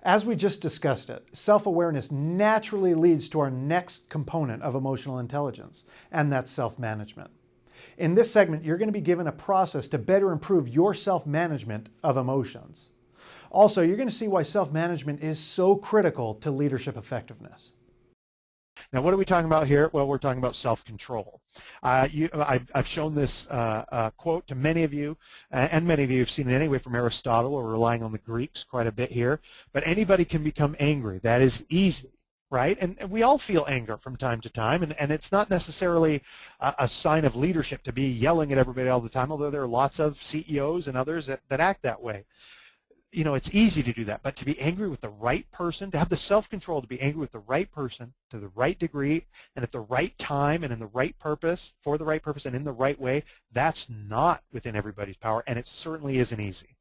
As we just discussed it, self-awareness naturally leads to our next component of emotional intelligence, and that's self-management. In this segment, you're going to be given a process to better improve your self-management of emotions. Also, you're going to see why self-management is so critical to leadership effectiveness. Now, what are we talking about here? Well, we're talking about self-control. I've shown this quote to many of you, and many of you have seen it anyway from Aristotle. We're relying on the Greeks quite a bit here. But anybody can become angry. That is easy, right? And we all feel anger from time to time, and it's not necessarily a sign of leadership to be yelling at everybody all the time, although there are lots of CEOs and others that act that way. You know, it's easy to do that, but to be angry with the right person, to have the self-control to be angry with the right person to the right degree and at the right time and in the right purpose, for the right purpose and in the right way, that's not within everybody's power, and it certainly isn't easy.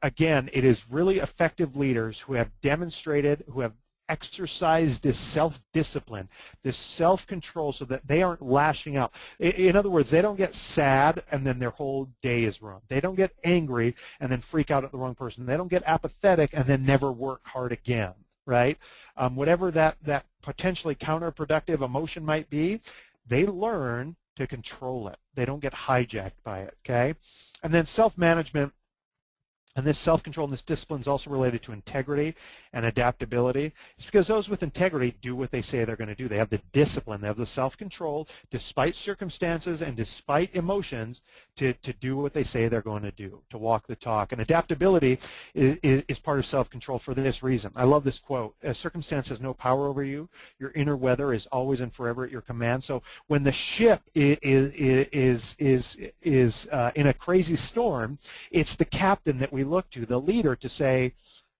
Again, it is really effective leaders who have demonstrated, who have exercised this self-discipline, this self-control so that they aren't lashing out. In other words, they don't get sad and then their whole day is ruined. They don't get angry and then freak out at the wrong person. They don't get apathetic and then never work hard again, right? Whatever that potentially counterproductive emotion might be, they learn to control it. They don't get hijacked by it, okay? And then self-management. And this self-control and this discipline is also related to integrity and adaptability. It's because those with integrity do what they say they're going to do. They have the discipline, they have the self-control, despite circumstances and despite emotions, to do what they say they're going to do, to walk the talk. And adaptability is part of self-control for this reason. I love this quote. Circumstance has no power over you. Your inner weather is always and forever at your command. So when the ship is in a crazy storm, it's the captain that we look to, the leader, to say,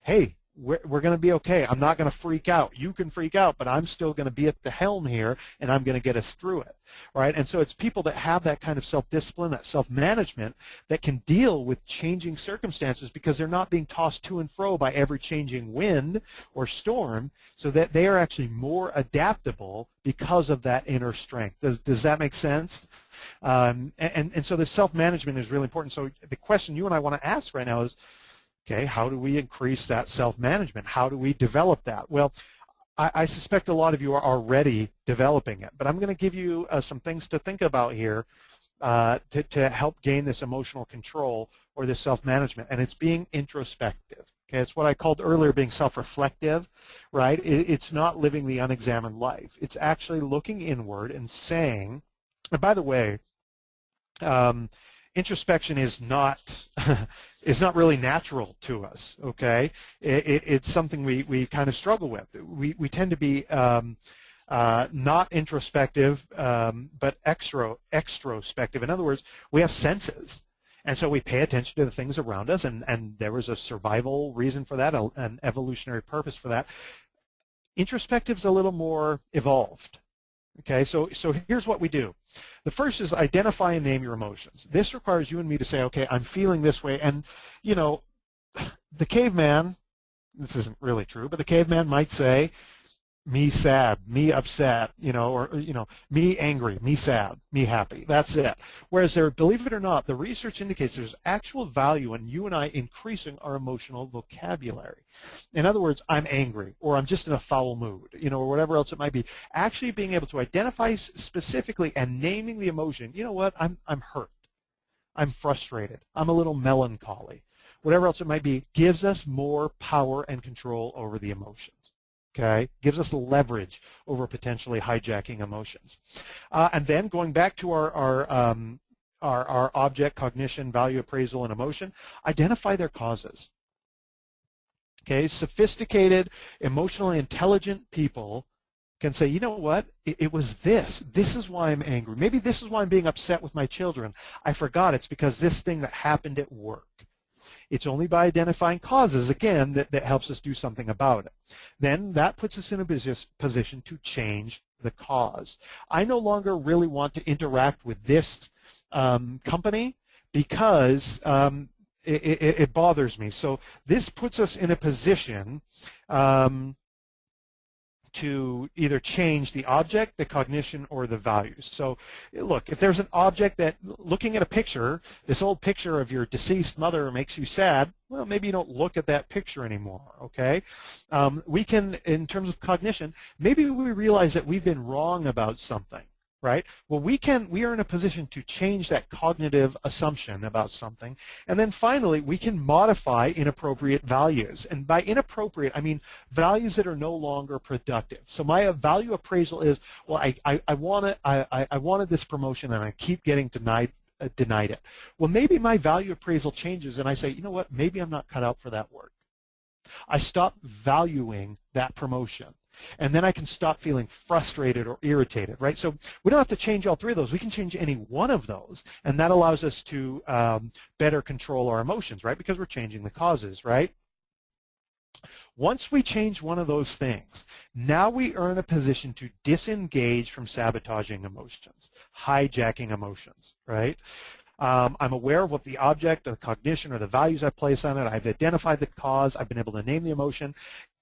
hey, we're going to be okay. I'm not going to freak out. You can freak out, but I'm still going to be at the helm here, and I'm going to get us through it, right? And so it's people that have that kind of self-discipline, that self-management, that can deal with changing circumstances because they're not being tossed to and fro by every changing wind or storm, so that they are actually more adaptable because of that inner strength. Does that make sense? And so the self-management is really important. So the question you and I want to ask right now is, okay, how do we increase that self-management? How do we develop that? Well, I suspect a lot of you are already developing it, but I'm going to give you some things to think about here to help gain this emotional control or this self-management, and it's being introspective. Okay, it's what I called earlier being self-reflective, right? It's not living the unexamined life. It's actually looking inward and saying, and by the way, introspection is not is not really natural to us. Okay, it's something we kind of struggle with. We tend to be not introspective, but extrospective. In other words, we have senses, and so we pay attention to the things around us, and there was a survival reason for that, an evolutionary purpose for that. Introspective's a little more evolved. Okay, so here's what we do. The first is identify and name your emotions. This requires you and me to say, okay, I'm feeling this way. And, you know, the caveman, this isn't really true, but the caveman might say, me sad, me upset, you know, or, you know, me angry, me sad, me happy. That's it. Whereas there, believe it or not, the research indicates there's actual value in you and I increasing our emotional vocabulary. In other words, I'm angry, or I'm just in a foul mood, you know, or whatever else it might be. Actually being able to identify specifically and naming the emotion, you know what, I'm hurt, I'm frustrated, I'm a little melancholy, whatever else it might be, gives us more power and control over the emotions. Okay, gives us leverage over potentially hijacking emotions. And then going back to our object, cognition, value appraisal, and emotion, identify their causes. Okay, sophisticated, emotionally intelligent people can say, you know what, it was this. This is why I'm angry. Maybe this is why I'm being upset with my children. I forgot it's because this thing that happened at work. It's only by identifying causes, again, that helps us do something about it. Then that puts us in a position to change the cause. I no longer really want to interact with this company because it bothers me. So this puts us in a position to either change the object, the cognition, or the values. So look, if there's an object that, looking at a picture, this old picture of your deceased mother makes you sad, well, maybe you don't look at that picture anymore, okay? We can, in terms of cognition, maybe we realize that we've been wrong about something, right? Well, we are in a position to change that cognitive assumption about something. And then finally, we can modify inappropriate values. And by inappropriate, I mean values that are no longer productive. So my value appraisal is, well, I wanted this promotion and I keep getting denied it. Well, maybe my value appraisal changes and I say, you know what, maybe I'm not cut out for that work. I stop valuing that promotion. And then I can stop feeling frustrated or irritated, right? So we don't have to change all three of those. We can change any one of those, and that allows us to better control our emotions, right? Because we're changing the causes, right? Once we change one of those things, now we are in a position to disengage from sabotaging emotions, hijacking emotions, right? I'm aware of what the object, or the cognition, or the values I place on it. I've identified the cause. I've been able to name the emotion.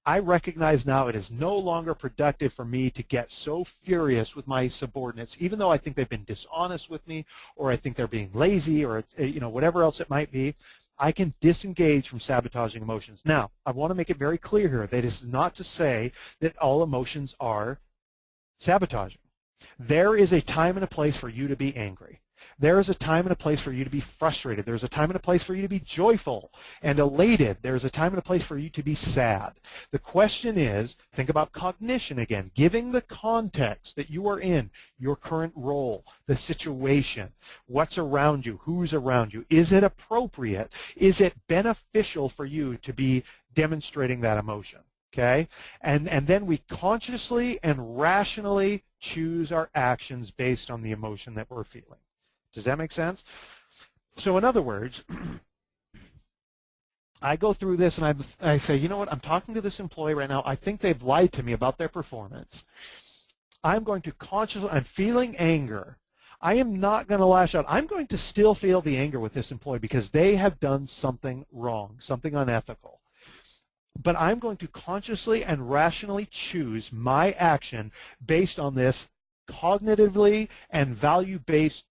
I recognize now it is no longer productive for me to get so furious with my subordinates, even though I think they've been dishonest with me, or I think they're being lazy, or whatever else it might be. I can disengage from sabotaging emotions. Now, I want to make it very clear here that it's not to say that all emotions are sabotaging. There is a time and a place for you to be angry. There is a time and a place for you to be frustrated. There's a time and a place for you to be joyful and elated. There's a time and a place for you to be sad. The question is, think about cognition again, giving the context that you are in, your current role, the situation, what's around you, who's around you. Is it appropriate? Is it beneficial for you to be demonstrating that emotion? Okay? And then we consciously and rationally choose our actions based on the emotion that we're feeling. Does that make sense? So in other words, I go through this and I say, you know what, I'm talking to this employee right now. I think they've lied to me about their performance. I'm going to consciously, I'm feeling anger. I am not going to lash out. I'm going to still feel the anger with this employee because they have done something wrong, something unethical. But I'm going to consciously and rationally choose my action based on this cognitively and value-based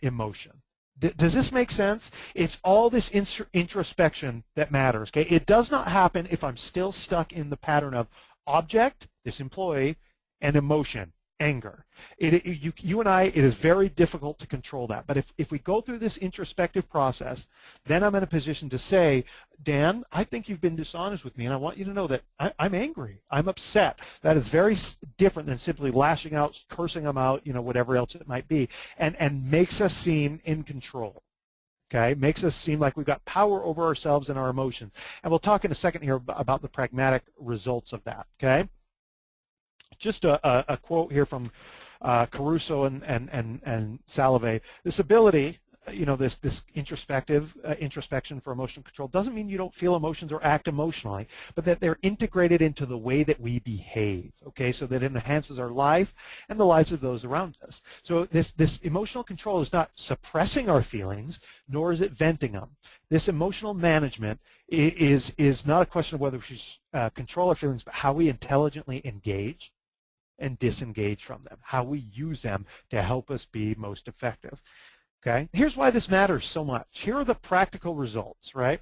emotion. Does this make sense? It's all this introspection that matters. Okay, it does not happen if I'm still stuck in the pattern of object, this employee, and emotion, anger. You and I, it is very difficult to control that. But if we go through this introspective process, then I'm in a position to say, Dan, I think you've been dishonest with me, and I want you to know that I'm angry. I'm upset. That is very different than simply lashing out, cursing them out, whatever else it might be, and makes us seem in control. Okay, makes us seem like we've got power over ourselves and our emotions. And we'll talk in a second here about the pragmatic results of that. Okay. Just a quote here from Caruso and Salve. This ability, this introspection for emotional control doesn't mean you don't feel emotions or act emotionally, but that they're integrated into the way that we behave, okay, so that it enhances our life and the lives of those around us. So this emotional control is not suppressing our feelings, nor is it venting them. This emotional management is not a question of whether we should control our feelings, but how we intelligently engage and disengage from them, how we use them to help us be most effective. Okay, here's why this matters so much. Here are the practical results, right?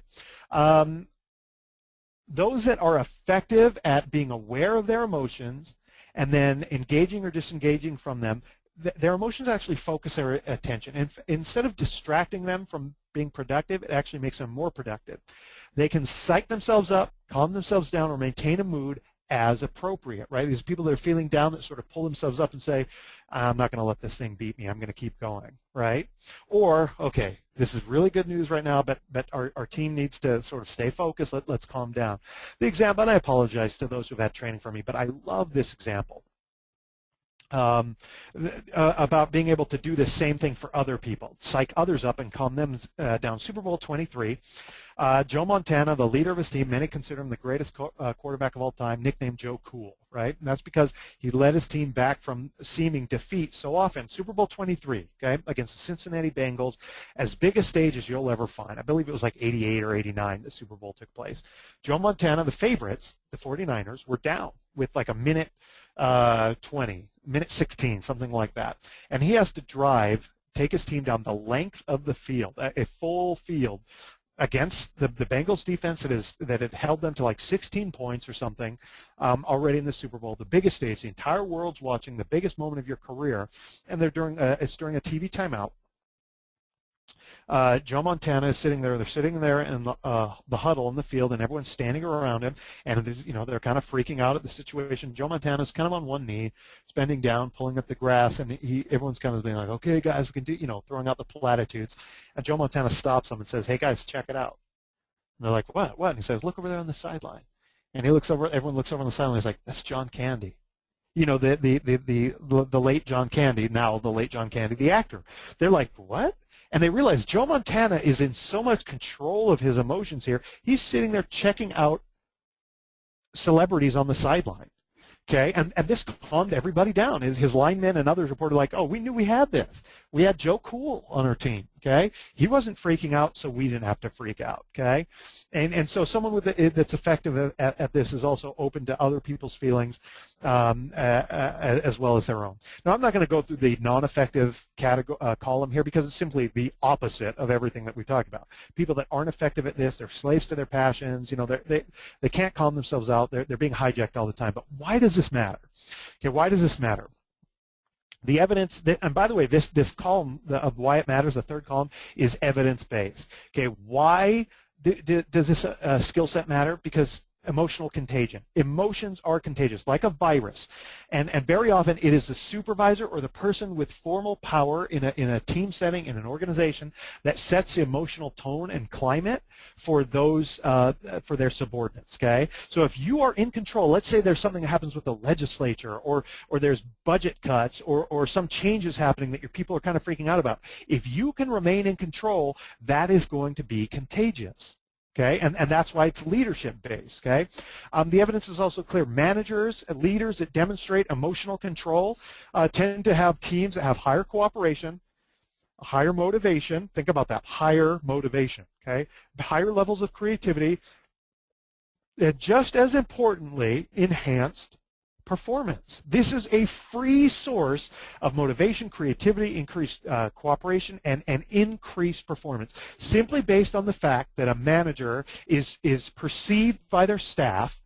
Those that are effective at being aware of their emotions and then engaging or disengaging from them, their emotions actually focus their attention. And instead of distracting them from being productive, it actually makes them more productive. They can psych themselves up, calm themselves down, or maintain a mood as appropriate, right? These people that are feeling down that sort of pull themselves up and say, I'm not going to let this thing beat me. I'm going to keep going, right? Or, okay, this is really good news right now, but our team needs to sort of stay focused. Let's calm down. The example, and I apologize to those who've had training from me, but I love this example. About being able to do the same thing for other people, psych others up and calm them down. Super Bowl 23, Joe Montana, the leader of his team, many consider him the greatest quarterback of all time, nicknamed Joe Cool, right? And that's because he led his team back from seeming defeat so often. Super Bowl 23, okay, against the Cincinnati Bengals, as big a stage as you'll ever find. I believe it was like 88 or 89 the Super Bowl took place. Joe Montana, the favorites, the 49ers were down with like a minute 20, minute 16, something like that. And he has to take his team down the length of the field, a full field, against the Bengals defense that had held them to like 16 points or something already in the Super Bowl, the biggest stage, the entire world's watching, the biggest moment of your career, and it's during a TV timeout. Joe Montana is sitting there. They're sitting there in the huddle in the field, and everyone's standing around him. And they're kind of freaking out at the situation. Joe Montana's kind of on one knee, bending down, pulling up the grass, and everyone's kind of being like, "Okay, guys, we can do," throwing out the platitudes. And Joe Montana stops them and says, "Hey, guys, check it out." And they're like, "What? What?" And he says, "Look over there on the sideline." And he looks over. Everyone looks over on the sideline. He's like, "That's John Candy." The late John Candy, now the late John Candy, the actor. They're like, "What?" And they realize Joe Montana is in so much control of his emotions here. He's sitting there checking out celebrities on the sideline. Okay, and this calmed everybody down. His linemen and others reported like, "Oh, we knew we had this. We had Joe Cool on our team." Okay, he wasn't freaking out, so we didn't have to freak out. Okay, and so someone that's effective at this is also open to other people's feelings as well as their own. Now, I'm not going to go through the non-effective column here because it's simply the opposite of everything that we talked about. People that aren't effective at this, they're slaves to their passions. They can't calm themselves out. They're being hijacked all the time. But why does this matter? Okay, why does this matter? The evidence, and by the way, this column of why it matters, the third column, is evidence-based. Okay, why does this skill set matter? Because emotional contagion. Emotions are contagious, like a virus, and very often it is the supervisor or the person with formal power in a team setting, in an organization, that sets the emotional tone and climate for those for their subordinates. Okay, so if you are in control, let's say there's something that happens with the legislature, or there's budget cuts, or some changes happening that your people are kind of freaking out about. If you can remain in control, that is going to be contagious. Okay, and that's why it's leadership-based. Okay, the evidence is also clear. Managers and leaders that demonstrate emotional control tend to have teams that have higher cooperation, higher motivation. Think about that, higher motivation. Okay, higher levels of creativity, and just as importantly, enhanced performance. This is a free source of motivation, creativity, increased cooperation, and increased performance, simply based on the fact that a manager is perceived by their staff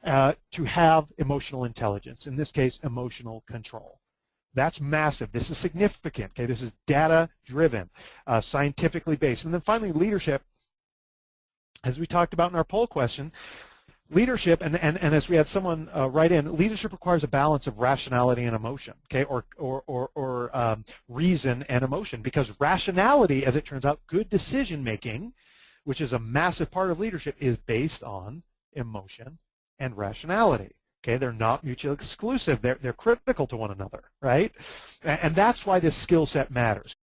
to have emotional intelligence, in this case, emotional control. That's massive. This is significant. Okay, this is data-driven, scientifically based. And then finally, leadership, as we talked about in our poll question, leadership, and as we had someone write in, leadership requires a balance of rationality and emotion, okay, or reason and emotion, because rationality, as it turns out, good decision making, which is a massive part of leadership, is based on emotion and rationality. Okay, they're not mutually exclusive. They're critical to one another, right? And that's why this skill set matters.